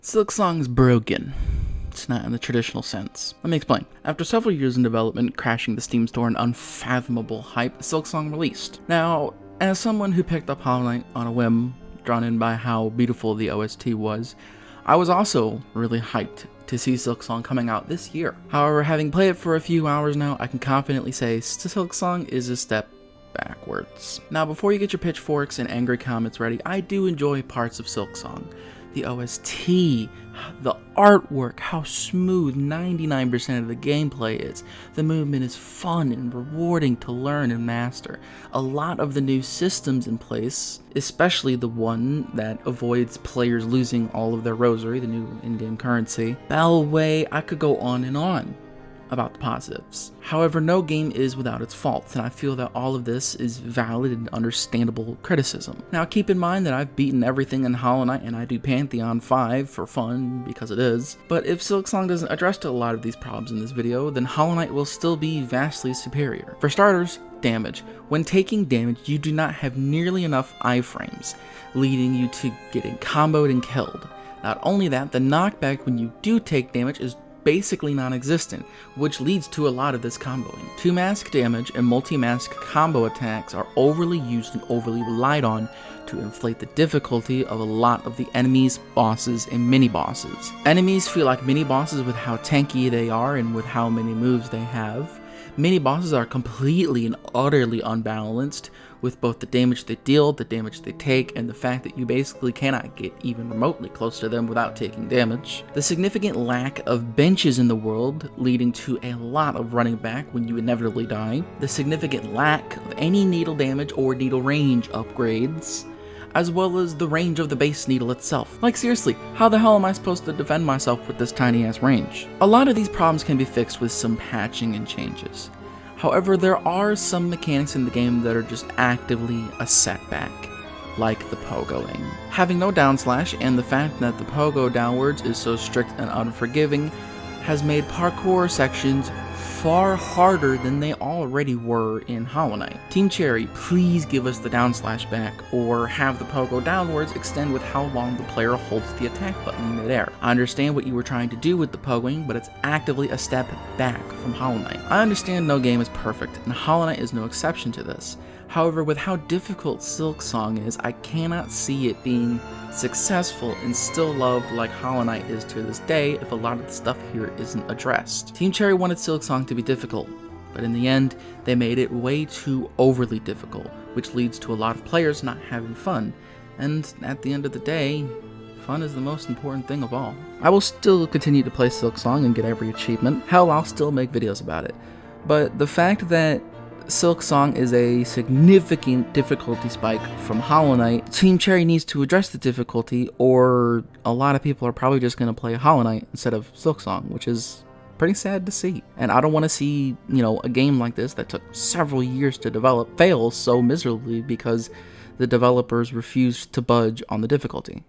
Silksong's broken. It's not in the traditional sense. Let me explain. After several years in development, crashing the Steam store in unfathomable hype, Silksong released. Now, as someone who picked up Hollow Knight on a whim, drawn in by how beautiful the OST was, I was also really hyped to see Silksong coming out this year. However, having played it for a few hours now, I can confidently say Silksong is a step backwards. Now, before you get your pitchforks and angry comments ready, I do enjoy parts of Silksong. The OST, the artwork, how smooth 99% of the gameplay is. The movement is fun and rewarding to learn and master. A lot of the new systems in place, especially the one that avoids players losing all of their rosary, the new in-game currency. Bellway, I could go on and on about the positives. However, no game is without its faults, and I feel that all of this is valid and understandable criticism. Now, keep in mind that I've beaten everything in Hollow Knight, and I do Pantheon 5 for fun, because it is. But if Silksong doesn't address a lot of these problems in this video, then Hollow Knight will still be vastly superior. For starters, damage. When taking damage, you do not have nearly enough iframes, leading you to getting comboed and killed. Not only that, the knockback when you do take damage is basically non-existent, which leads to a lot of this comboing. 2-mask damage and multi-mask combo attacks are overly used and overly relied on to inflate the difficulty of a lot of the enemies, bosses, and mini-bosses. Enemies feel like mini-bosses with how tanky they are and with how many moves they have. Mini-bosses are completely and utterly unbalanced, with both the damage they deal, the damage they take, and the fact that you basically cannot get even remotely close to them without taking damage. The significant lack of benches in the world, leading to a lot of running back when you inevitably die. The significant lack of any needle damage or needle range upgrades, as well as the range of the base needle itself. Like seriously, how the hell am I supposed to defend myself with this tiny ass range? A lot of these problems can be fixed with some patching and changes. However, there are some mechanics in the game that are just actively a setback, like the pogoing. Having no down slash and the fact that the pogo downwards is so strict and unforgiving has made parkour sections far harder than they already were in Hollow Knight. Team Cherry, please give us the down slash back, or have the pogo downwards extend with how long the player holds the attack button in midair. I understand what you were trying to do with the pogoing, but it's actively a step back from Hollow Knight. I understand no game is perfect, and Hollow Knight is no exception to this. However, with how difficult Silksong is, I cannot see it being successful and still loved like Hollow Knight is to this day if a lot of the stuff here isn't addressed. Team Cherry wanted Silksong to be difficult, but in the end, they made it way too overly difficult, which leads to a lot of players not having fun. And at the end of the day, fun is the most important thing of all. I will still continue to play Silksong and get every achievement. Hell, I'll still make videos about it. But the fact that Silksong is a significant difficulty spike from Hollow Knight, Team Cherry needs to address the difficulty, or a lot of people are probably just going to play Hollow Knight instead of Silksong, which is pretty sad to see. And I don't want to see, a game like this that took several years to develop fail so miserably because the developers refused to budge on the difficulty.